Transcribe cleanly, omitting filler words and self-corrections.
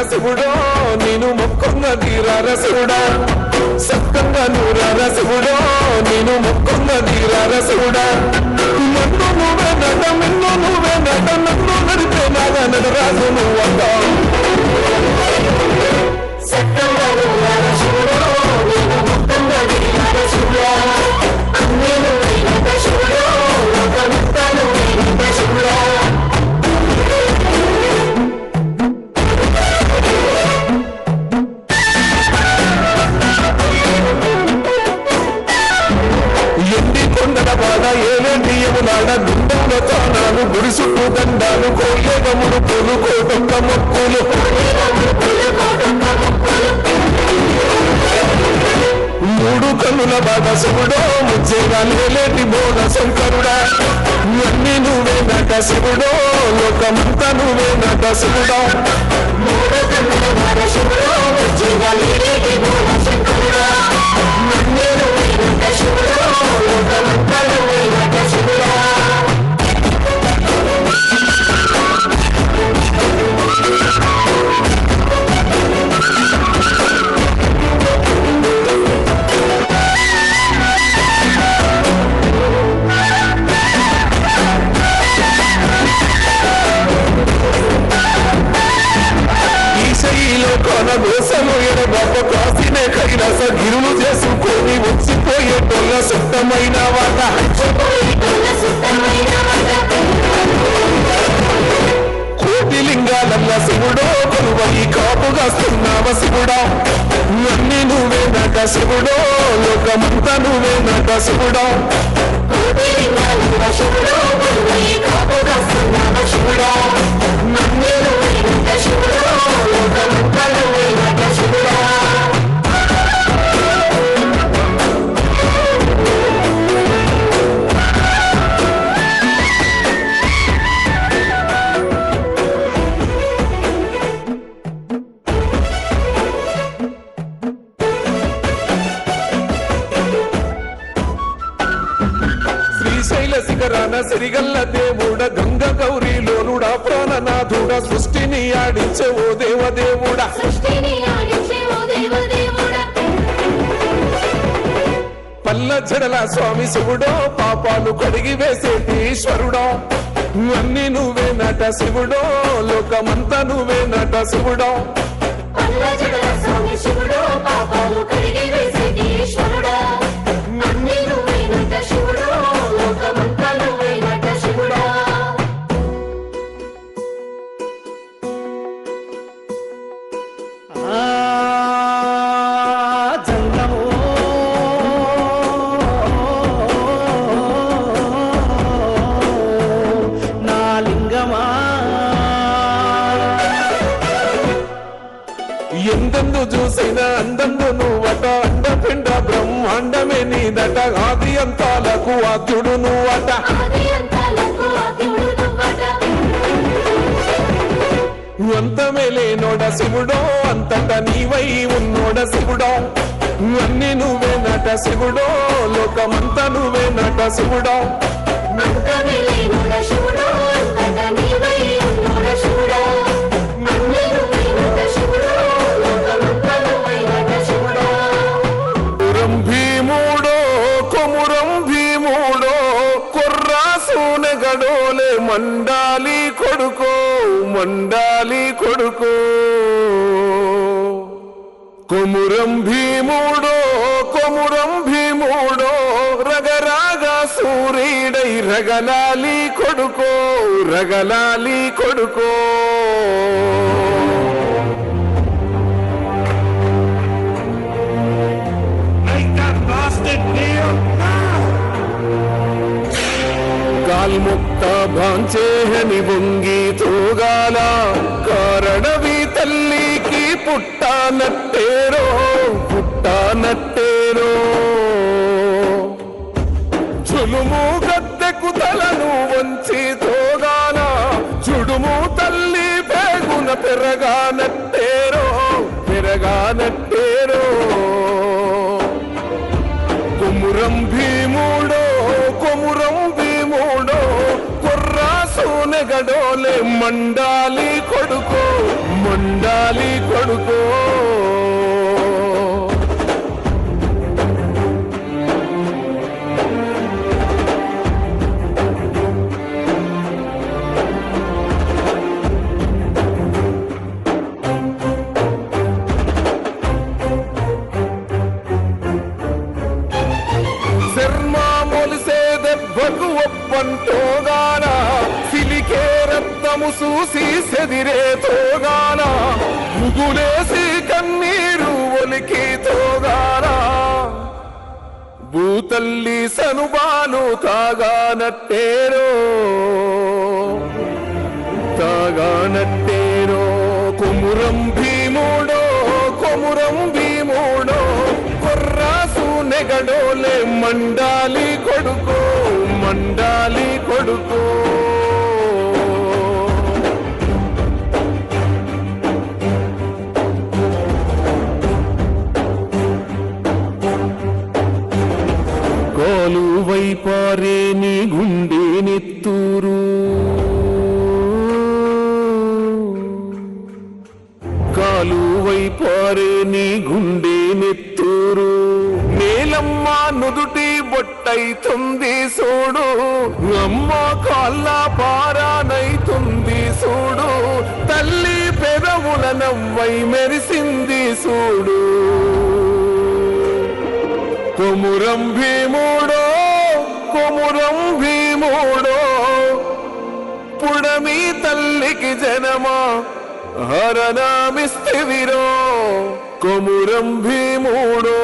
శివుడో నేను మొక్కున్న తీరార శివుడా సత్కంగా నూరార శివుడో నేను మొక్కున్న తీరార శివుడా నన్ను నువ్వే నట నిన్ను నువ్వే నట నన్ను నడిపే నాగా నటరాజు నువ్వంట సత్కంగా నూరార శివుడో నేను మొక్కున్న తీరార శివుడా నేను నట శివుడో లోకముక్తను నట శివుడా గుండంలో తానాలు గుడి చుట్టూ దండాలు కోయగములు పూలు కోటొక్క మొక్కులు మూడు కన్నుల బాబా శివుడో ముచ్చేగా లేలేటి బోన శంకరుడా అన్ని నువ్వే నట శివుడో లోకమంతా నువ్వే నట శివుడా మూడు కన్నుల బాబా శివుడో ముచ్చేగా లేలేటి బోన శంకరుడా అన్ని నువ్వే నట శివుడో లోకమంతా నువ్వే నట శివుడా కోనగోసలు ఎడగొప్ప కాసినే కైలాస గిరులు చేసుకొని వచ్చిపోయే టొల్ల సుత్తమైన వాట కోటి లింగాలల్ల శివుడో కొలువై కాపుగాస్తున్నావ శివుడా అన్ని నువ్వే నట శివుడో లోకమంతా నువ్వే నట శివుడా శివుడా అన్ని నువ్వే నట శివుడో లోకమంతా నువ్వే నట శివుడా శ్రీశైల శిఖరాన సిరిగల్ల దేవుడ గంగ గౌరీలోనుడా ప్రాణనాథుడా సృష్టిని ఆడించే ఓ దేవదేవుడా పల్ల జడల స్వామి శివుడో పాపాలు కడిగి వేసేటి ఈశ్వరుడో అన్ని నువ్వే నట శివుడో లోకమంతా నువ్వే నట శివుడో ఎందెందు చూసైనా అందందు నువ్వట అండపిండ బ్రహ్మాండమే నీదట ఆది అంతాలకు ఆద్యుడు నువ్వట అంతమే లేనోడ శివుడో అంతట నీవై ఉన్నోడ శివుడో అన్ని నువ్వే నట శివుడో లోకమంతా నువ్వే నట శివుడో భీముడో కొమురం భీముడో కుర్రాసూన గడోలే మండాలి కొడుకో మండాలి కొడుకో కొమురం భీముడో కొమురం భీముడో రగరాగా సూరీడై రగలాలి కొడుకో రగలాలి కొడుకో కాల్ముక్త భాంచేహని వంగి తోగాల కారణవి తల్లికి పుట్టానట్టేరో పుట్టానట్టేరో చులుము గద్దెకు తలను వంచి తోగాల చుడుము తల్లి పేగున పెరగానట్టేరో పెరగానట్టేరో కొమురం భీముడో కొమురం భీముడో కుర్రాసూన గడోలే మండాలి కొడుకో మండాలి మంటోగాన సిలికే రక్తము చూసి సెదిరే తోగాన ముగులేసి కన్నీరు ఒలికి తోగాన భూతల్లి సనుబాలు తాగానట్టేరో కొమురం భీముడో కొర్రాసు నెగడోలే మండాలి కొడుకో కోలువై పారే నీ గుండె నెత్తూరు కాలువై పారే నీ గుండె నెత్తూరు నేలమ్మ నుదుటి బొట్టైతుంది సూడు అమ్మ కాళ్ళ పారానైతుంది సూడు తల్లి పెదవుల నవ్వై మెరిసింది సూడు కొమురం భీముడో పుడమి తల్లికి జనమా హరణమిస్తివిరో కొమురం భీముడో